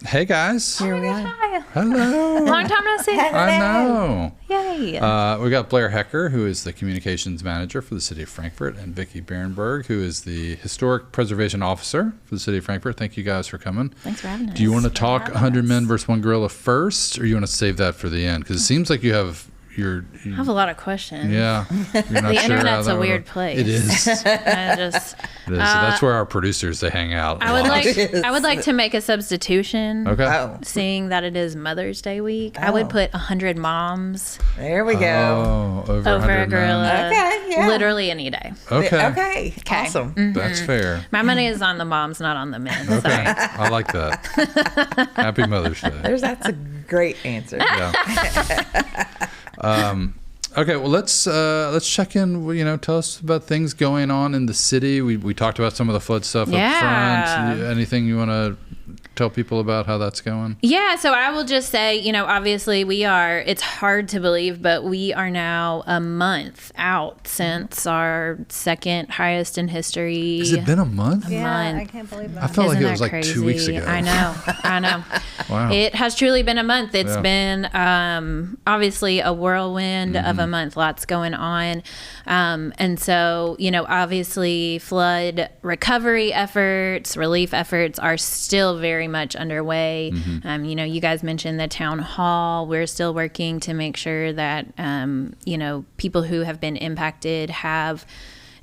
Hey guys. Here we are. Hello. Long time no see. I know. Yay. We got Blair Hecker, who is the communications manager for the city of Frankfort, and Vicki Birenberg, who is the historic preservation officer for the city of Frankfort. Thank you guys for coming. Thanks for having us. Do you want to talk 100 men versus one gorilla first, or you want to save that for the end? Because it seems like you have I have a lot of questions. Yeah. You're not The sure internet's how a that weird would- place. It is. It is. I just, So that's where our producers, they hang out. I would a lot. I would like to make a substitution. Okay. Oh, Seeing that it is Mother's Day week, I would Oh. put 100 moms there we go. Oh, over over 100 a gorilla. men. Okay, yeah. Literally any day. Okay. Okay. Awesome. That's fair. My money is on the moms, not on the men. Okay. Sorry. I like that. Happy Mother's Day. That's a great answer. Yeah. Okay, well let's check in. Tell us about things going on in the city. We talked about some of the flood stuff up front. Anything you want to tell people about how that's going? Yeah, so I will just say, obviously it's hard to believe, but we are now a month out since our second highest in history. Has it been a month? Yeah, month. I can't believe I that. felt like Isn't it was that like 2 weeks crazy? ago. I know. Wow. It has truly been a month. It's Yeah. been obviously a whirlwind of a month. Lots going on. And so, obviously flood recovery efforts, relief efforts are still very much underway. You guys mentioned the town hall. We're still working to make sure that, people who have been impacted have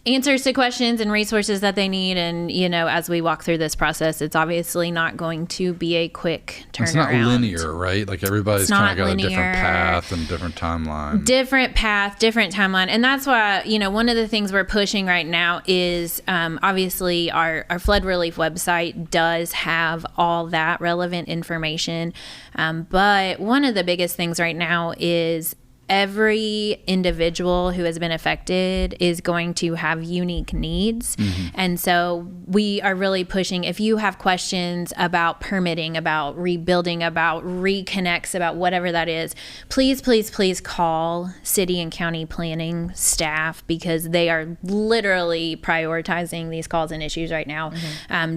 answers to questions and resources that they need. And, as we walk through this process, it's obviously not going to be a quick turnaround. It's not linear, right? Like everybody's kind of got a different path and different timeline. Different path, different timeline. And that's why, one of the things we're pushing right now is obviously our flood relief website does have all that relevant information. But one of the biggest things right now is every individual who has been affected is going to have unique needs. And so we are really pushing, if you have questions about permitting, about rebuilding, about reconnects, about whatever that is, please, please, please call city and county planning staff, because they are literally prioritizing these calls and issues right now.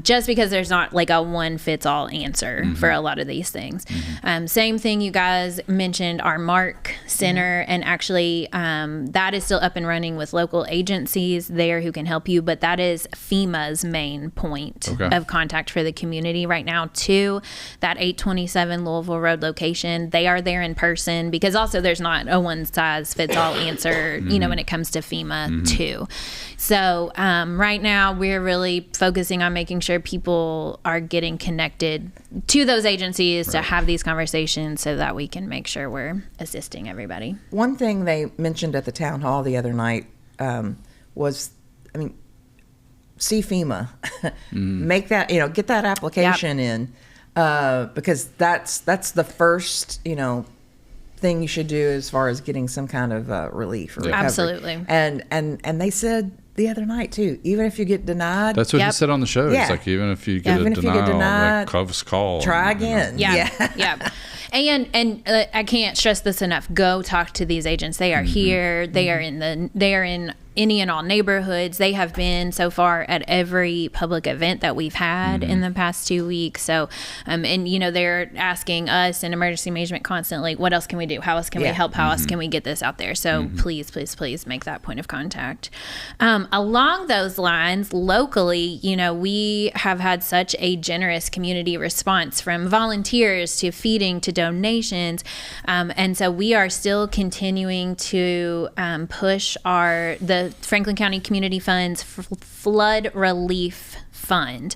Just because there's not like a one fits all answer for a lot of these things. Same thing, you guys mentioned our MARC Center. And actually, that is still up and running with local agencies there who can help you. But that is FEMA's main point of contact for the community right now, too. That 827 Louisville Road location, they are there in person, because also there's not a one size fits all answer, when it comes to FEMA, too. So right now, we're really focusing on making sure people are getting connected to those agencies to have these conversations so that we can make sure we're assisting everybody. One thing they mentioned at the town hall the other night was, see FEMA, make that, get that application in, because that's the first, thing you should do as far as getting some kind of relief or recovery. Absolutely. And they said the other night too, even if you get denied, That's what he said on the show. Yeah. It's like, even if you get Even a if you get denial, denied, like, call. try again. Yeah. And I can't stress this enough. Go talk to these agents. They are here. They are in any and all neighborhoods. They have been so far at every public event that we've had in the past 2 weeks. So, they're asking us in emergency management constantly, what else can we do? How else can we help? How else can we get this out there? So please, please, please make that point of contact. Along those lines, locally, we have had such a generous community response, from volunteers to feeding to donations. And so we are still continuing to push the Franklin County Community Fund's flood relief fund.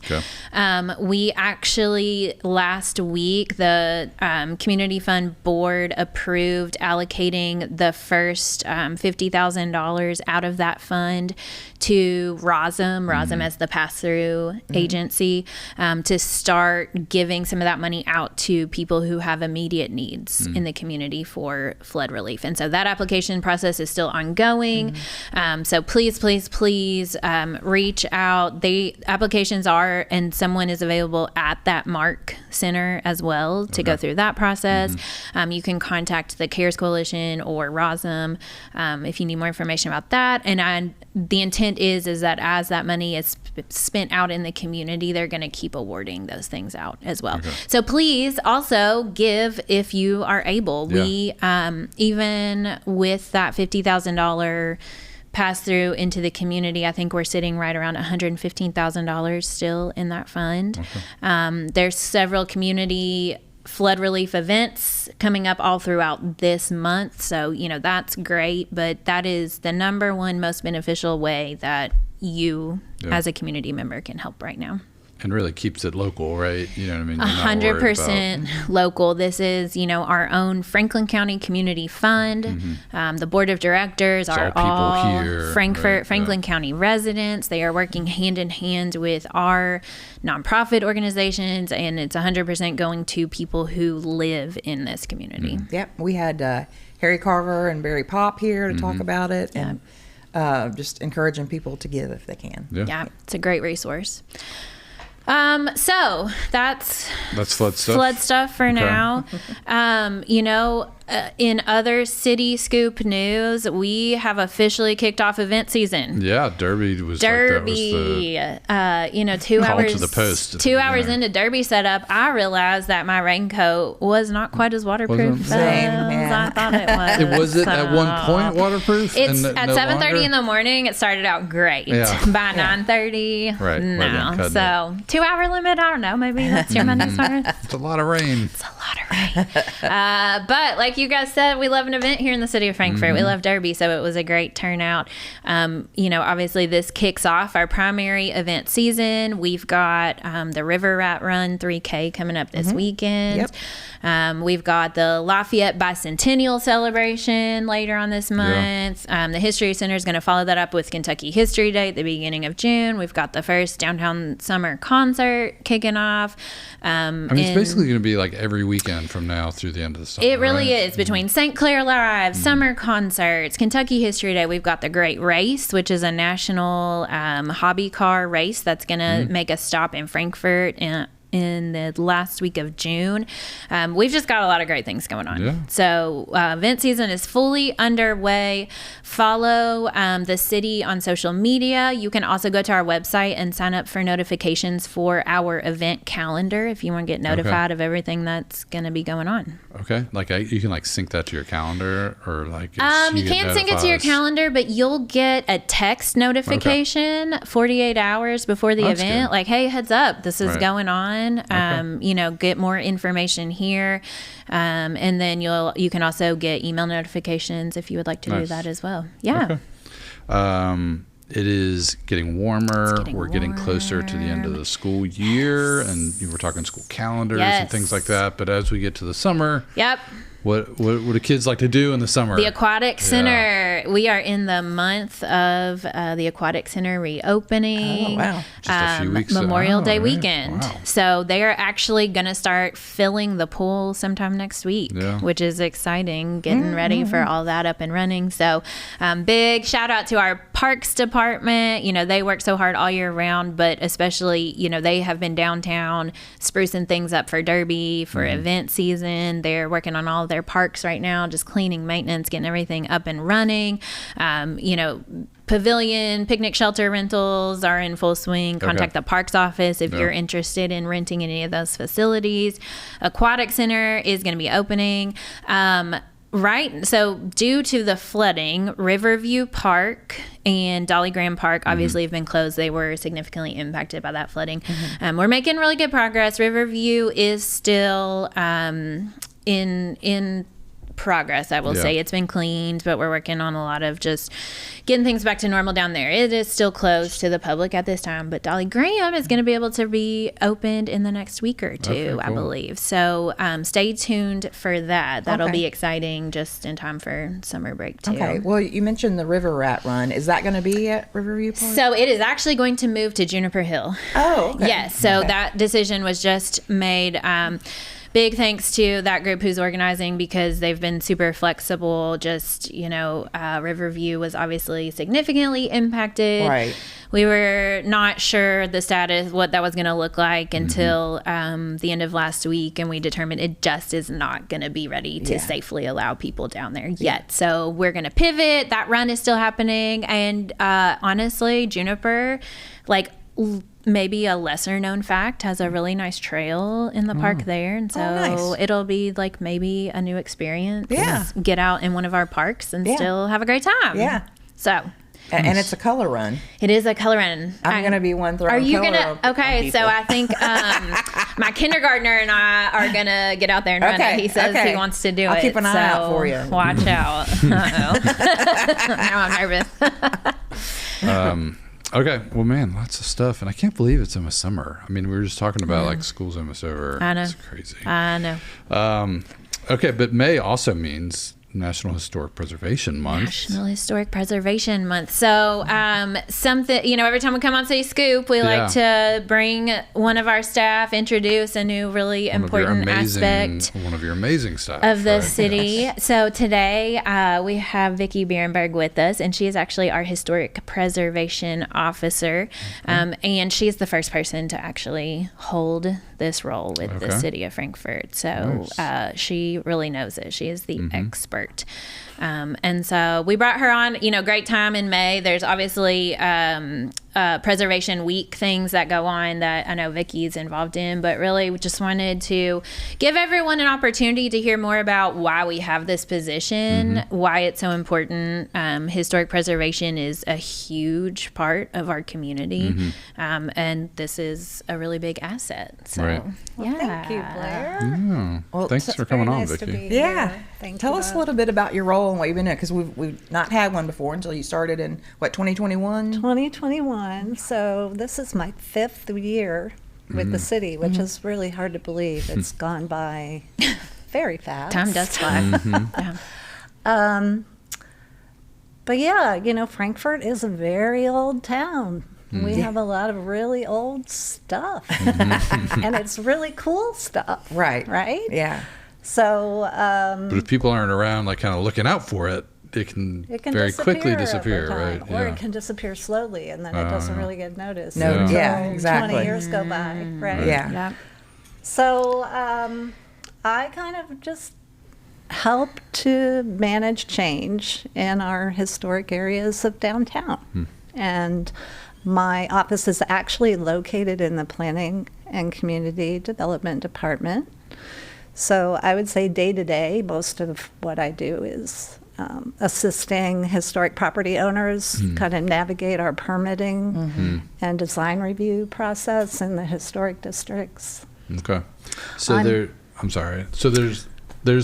We actually, last week, the Community Fund Board approved allocating the first $50,000 out of that fund to ROSM as the pass-through agency, to start giving some of that money out to people who have immediate needs in the community for flood relief. And so that application process is still ongoing. So please, please, please reach out. The applications are, and someone is available at that MARC Center as well to go through that process. You can contact the CARES Coalition or ROSM if you need more information about that. And the intent is that as that money is spent out in the community, they're going to keep awarding those things out as well. So please also give if you are able. We, even with that $50,000 pass through into the community, I think we're sitting right around $115,000 still in that fund. There's several community flood relief events coming up all throughout this month. So, that's great, but that is the number one most beneficial way that you as a community member can help right now. And really keeps it local, right? You know what I mean? 100% local. This is, our own Franklin County Community Fund. The board of directors are all here, Frankfort, Franklin County residents. They are working hand in hand with our nonprofit organizations, and it's 100% going to people who live in this community. Yep. We had Harry Carver and Barry Pop here to talk about it, and just encouraging people to give if they can. Yeah, it's a great resource. So that's flood stuff for now. In other city scoop news, we have officially kicked off event season. Yeah, Derby was 2 hours to the post. 2 hours into Derby setup, I realized that my raincoat was not quite as waterproof as I thought it was. Was it at one point waterproof? It's at 7:30 in the morning. It started out great. By 9:30, no. So 2 hour limit. I don't know. Maybe that's your money's worth. It's a lot of rain. But like you guys said, we love an event here in the city of Frankfort. We love Derby, so it was a great turnout. Obviously this kicks off our primary event season. We've got the River Rat Run 3K coming up this weekend. We've got the Lafayette Bicentennial celebration later on this month. The History Center is going to follow that up with Kentucky History Day at the beginning of June. We've got the first downtown summer concert kicking off. It's basically going to be like every weekend from now through the end of the summer. It really is. Between St. Clair Live, summer concerts, Kentucky History Day, we've got the Great Race, which is a national hobby car race that's going to make a stop in Frankfort in the last week of June. We've just got a lot of great things going on. So event season is fully underway. Follow the city on social media. You can also go to our website and sign up for notifications for our event calendar if you want to get notified of everything that's going to be going on. Okay. You can sync that to your calendar, or you can't sync it to your calendar, but you'll get a text notification 48 hours before the event. Good. Like, hey, heads up, this is going on. Get more information here. And then you can also get email notifications if you would like to do that as well. Yeah. Okay. It is getting warmer. We're getting closer to the end of the school year, and we're talking school calendars and things like that. But as we get to the summer, what do kids like to do in the summer? The Aquatic Center. We are in the month of the Aquatic Center reopening. Oh, wow. Just a few weeks. Memorial Day weekend. Wow. So they are actually going to start filling the pool sometime next week, which is exciting, getting ready for all that up and running. So big shout out to our parks department. They work so hard all year round, but especially, they have been downtown sprucing things up for Derby, for event season. They're working on all of their parks right now, just cleaning, maintenance, getting everything up and running. Pavilion, picnic shelter rentals are in full swing. Contact the parks office if you're interested in renting any of those facilities. Aquatic Center is going to be opening. Right. So due to the flooding, Riverview Park and Dolly Graham Park obviously have been closed. They were significantly impacted by that flooding. We're making really good progress. Riverview is still in progress, I will say. It's been cleaned, but we're working on a lot of just getting things back to normal down there. It is still closed to the public at this time, but Dolly Graham is going to be able to be opened in the next week or two, I believe. So stay tuned for that. That'll be exciting just in time for summer break too. Okay. Well, you mentioned the River Rat Run. Is that going to be at Riverview Park? So it is actually going to move to Juniper Hill. Oh, okay. Yes. So that decision was just made. Big thanks to that group who's organizing, because they've been super flexible. Just, Riverview was obviously significantly impacted. Right. We were not sure the status, what that was going to look like until the end of last week. And we determined it just is not going to be ready to safely allow people down there yet. So we're going to pivot. That run is still happening. And honestly, Juniper, maybe a lesser known fact, has a really nice trail in the park there. And so nice. it'll be like maybe a new experience. Yeah. Get out in one of our parks and still have a great time. Yeah. So. And it's a color run. It is a color run. I'm going to be one throwing Are you color gonna? on Okay, people. so I think my kindergartner and I are gonna get out there and run it. He says he wants to do it. I'll keep an eye out for you. Watch out. Now I'm nervous. Okay, well, man, lots of stuff, and I can't believe it's almost summer. I mean, we were just talking about like school's almost over. I know. It's crazy. I know. Okay, but May also means National Historic Preservation Month. National Historic Preservation Month. So something, every time we come on City Scoop, we like to bring one of our staff, introduce a new really important aspect. One of your amazing staff. Of the city. So today we have Vicki Birenberg with us, and she is actually our Historic Preservation Officer. And she's the first person to actually hold this role with the city of Frankfort. So she really knows it. She is the expert. And so we brought her on, great time in May. There's obviously Preservation Week things that go on that I know Vicki's involved in, but really we just wanted to give everyone an opportunity to hear more about why we have this position, why it's so important. Historic preservation is a huge part of our community, and this is a really big asset. So, Well, thank you, Blair. Yeah. Well, thanks for coming on, Nice Vicki. to be Yeah. here. Thank Tell you us a both. little bit about your role and what you've been in, because we've not had one before until you started in, 2021? 2021. So this is my 5th year with the city, which is really hard to believe. It's gone by very fast. time does fly. Yeah. But yeah, Frankfort is a very old town. We have a lot of really old stuff, and it's really cool stuff. Right. Right? Yeah. So, But if people aren't around, like kind of looking out for it, it can very quickly disappear, over time, right? Or it can disappear slowly, and then it doesn't really get noticed. No, until yeah, exactly. 20 years go by, right? Yeah. So I kind of just help to manage change in our historic areas of downtown. And my office is actually located in the Planning and Community Development Department. So I would say day to day, most of what I do is assisting historic property owners kind of navigate our permitting and design review process in the historic districts. Okay. So I'm sorry. So there's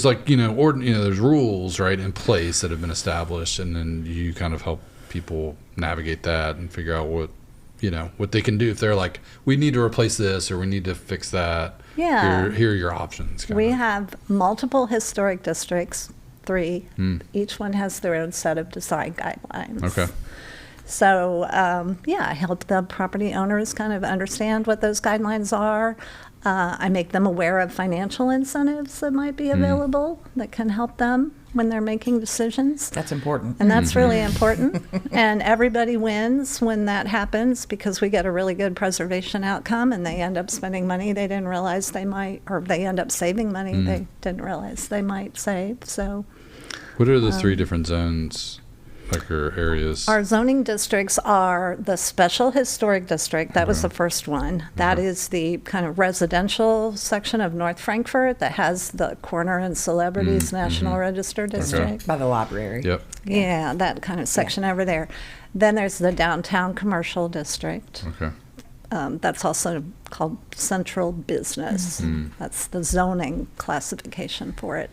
like, there's rules, right, in place that have been established, and then you kind of help people navigate that and figure out what they can do if they're like, we need to replace this or we need to fix that. Yeah. Here are your options. We have multiple historic districts, 3. Each one has their own set of design guidelines. Okay. So, I help the property owners kind of understand what those guidelines are. I make them aware of financial incentives that might be available that can help them when they're making decisions. That's important. And that's really important. And everybody wins when that happens, because we get a really good preservation outcome, and they end up spending money they didn't realize they might, or they end up saving money they didn't realize they might save. So, what are the 3 different zones, like, or areas? our zoning districts are the Special Historic District. That was the first one. That is the kind of residential section of North Frankfort that has the Corner and Celebrities National Register District. By the library. Yep. Yeah, that kind of section over there. Then there's the Downtown Commercial District. Okay. That's also called Central Business. That's the zoning classification for it.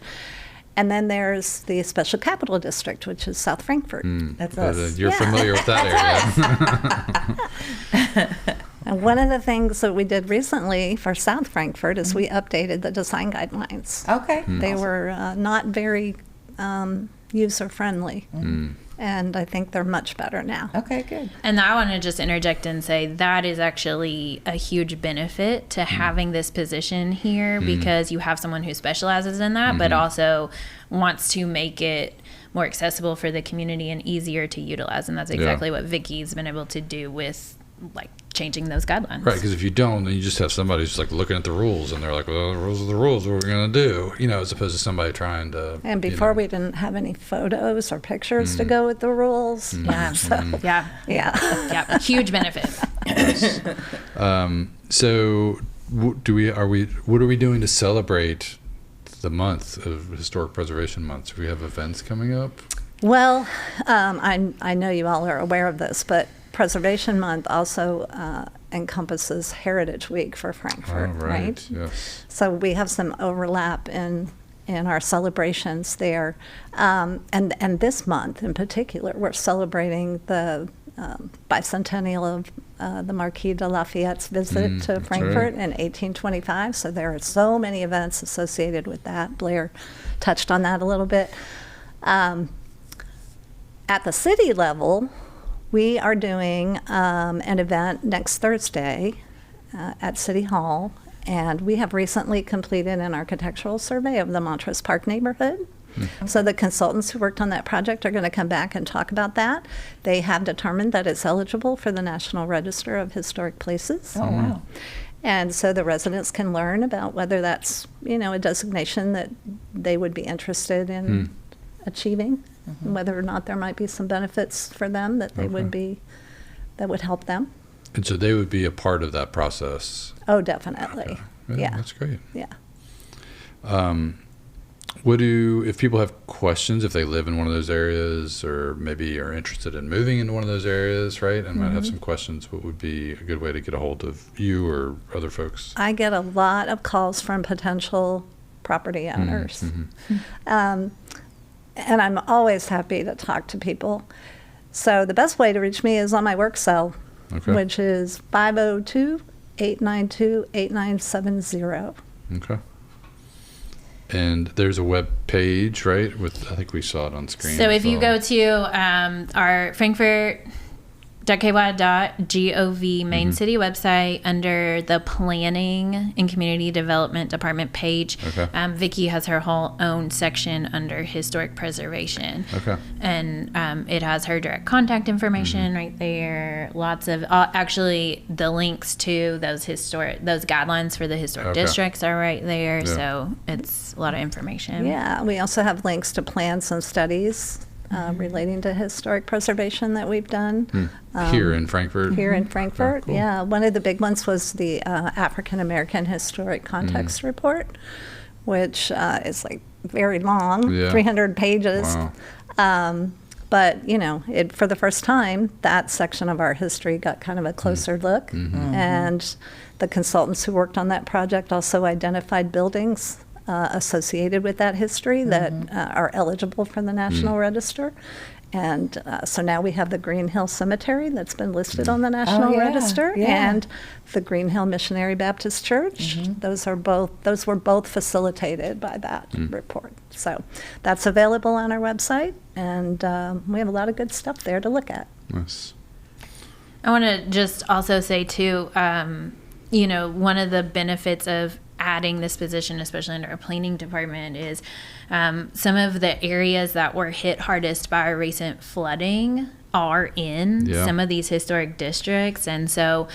And then there's the Special Capital District, which is South Frankfort. That's us. You're familiar with that area. And one of the things that we did recently for South Frankfort is we updated the design guidelines. Okay. They were not very user-friendly. And I think they're much better now. Okay, good. And I want to just interject and say that is actually a huge benefit to having this position here, because you have someone who specializes in that, but also wants to make it more accessible for the community and easier to utilize. And that's exactly what Vicki's been able to do with like changing those guidelines. Right, because if you don't, then you just have somebody who's like looking at the rules and they're like, well, the rules are the rules, what are we going to do? You know, as opposed to somebody trying to. And before we didn't have any photos or pictures to go with the rules. Yeah. Yeah. Huge benefit. So what are we doing to celebrate the month of Historic Preservation Month? Do we have events coming up? Well, I know you all are aware of this, but Preservation Month also encompasses Heritage Week for Frankfort, right? Yes. So we have some overlap in our celebrations there. And this month in particular, we're celebrating the bicentennial of the Marquis de Lafayette's visit to Frankfort in 1825. So there are so many events associated with that. Blair touched on that a little bit. At the city level, we are doing an event next Thursday at City Hall, and we have recently completed an architectural survey of the Montrose Park neighborhood. So the consultants who worked on that project are going to come back and talk about that. They have determined that it's eligible for the National Register of Historic Places. Oh, wow. And so the residents can learn about whether that's, a designation that they would be interested in achieving, and whether or not there might be some benefits for them that they that would help them. And so they would be a part of that process. Oh, definitely. Okay. Yeah. That's great. Yeah. If people have questions, if they live in one of those areas or maybe are interested in moving into one of those areas, right, and might have some questions, what would be a good way to get a hold of you or other folks? I get a lot of calls from potential property owners. And I'm always happy to talk to people. So the best way to reach me is on my work cell, which is 502-892-8970. Okay. And there's a web page, right? I think we saw it on screen. So if you go to our frankfort.ky.gov main city website, under the Planning and Community Development Department page, Vicki has her whole own section under Historic Preservation. Okay. And it has her direct contact information right there. Lots of actually the links to those guidelines for the historic districts are right there. Yeah. So it's a lot of information. Yeah. We also have links to plans and studies relating to historic preservation that we've done. Here in Frankfort? Here in Frankfort, cool. Yeah. One of the big ones was the African American Historic Context Report, which is like very long, 300 pages. Wow. But, for the first time, that section of our history got kind of a closer look. And the consultants who worked on that project also identified buildings associated with that history that are eligible for the National Register. And so now we have the Green Hill Cemetery that's been listed on the National Register, and the Green Hill Missionary Baptist Church. Those were both facilitated by that report. So that's available on our website, and we have a lot of good stuff there to look at. Nice. I want to just also say too, one of the benefits of adding this position, especially under our planning department, is some of the areas that were hit hardest by recent flooding are in some of these historic districts. And so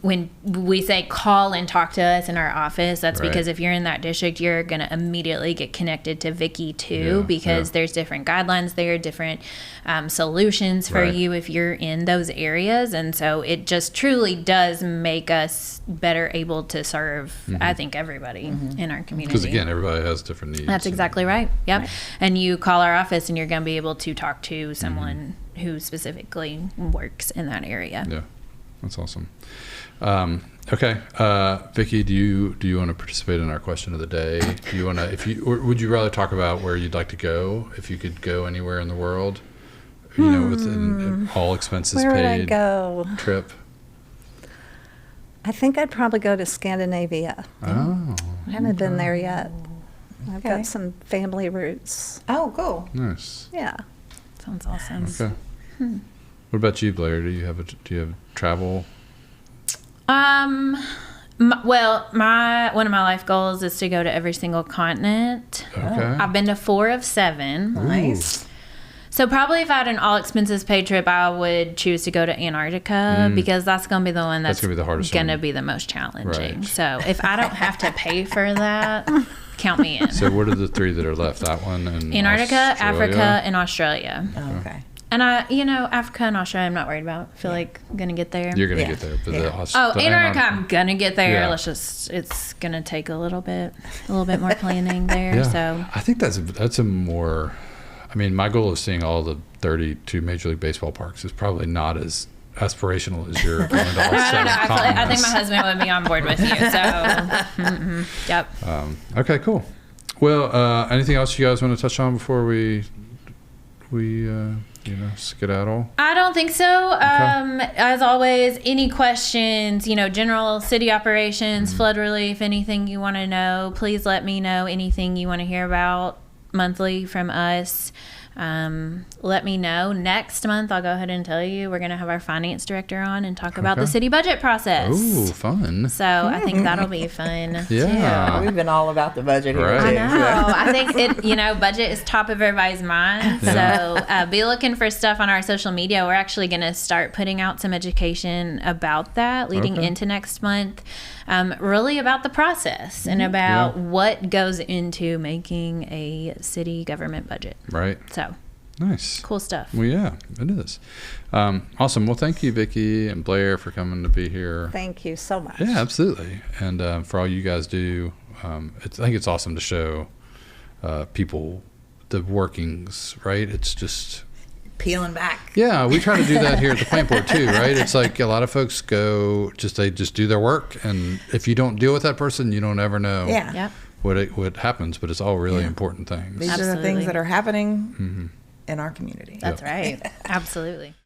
when we say call and talk to us in our office, that's because if you're in that district, you're going to immediately get connected to Vicki too, because there's different guidelines there, different solutions for you if you're in those areas. And so it just truly does make us better able to serve, I think, everybody in our community. Because again, everybody has different needs. That's exactly right. Yep. Right. And you call our office and you're going to be able to talk to someone who specifically works in that area. Yeah, that's awesome. Okay, Vicki, do you want to participate in our question of the day? Do you want to, or would you rather talk about where you'd like to go if you could go anywhere in the world? With all expenses paid. Where would I go? Trip. I think I'd probably go to Scandinavia. Oh. I haven't been there yet. I've got some family roots. Oh, cool. Nice. Yeah. Sounds awesome. Okay. What about you, Blair? Do you have travel? One of my life goals is to go to every single continent. Okay. I've been to 4 of 7. Nice. So probably if I had an all expenses paid trip, I would choose to go to Antarctica because that's going to be the one that's going to be the hardest going to be the most challenging. Right. So if I don't have to pay for that, count me in. So what are the 3 that are left? That one and Antarctica, Australia? Africa, and Australia. Oh, okay. And Africa and Australia, I'm not worried about. I feel like I'm going to get there. You're going to get there. But Antarctica, I'm going to get there. Yeah. It's going to take a little bit more planning there. Yeah. So I think that's a more, I mean, my goal of seeing all the 32 Major League Baseball parks is probably not as aspirational as you're going to all 7 I think my husband would be on board with you. So, yep. Okay, cool. Well, anything else you guys want to touch on before we skedaddle? I don't think so. As always, any questions, general city operations, flood relief, anything you want to know, please let me know. Anything you want to hear about monthly from us, let me know. Next month, I'll go ahead and tell you, we're going to have our finance director on and talk about the city budget process. Oh, fun. So I think that'll be fun. Yeah. too. We've been all about the budget here. Right. I too, know. so. I think budget is top of everybody's mind. So be looking for stuff on our social media. We're actually going to start putting out some education about that leading into next month. Really about the process and about what goes into making a city government budget. Right. So nice. cool stuff. Well, yeah, it is. Awesome. Well, thank you, Vicki and Blair, for coming to be here. Thank you so much. Yeah, absolutely. And for all you guys do, I think it's awesome to show people the workings, right? It's just Peeling back. Yeah, we try to do that here at the plant board too, right? It's like a lot of folks they just do their work, and if you don't deal with that person, you don't ever know what happens. But it's all really important things. These are the things that are happening in our community. That's right. Absolutely.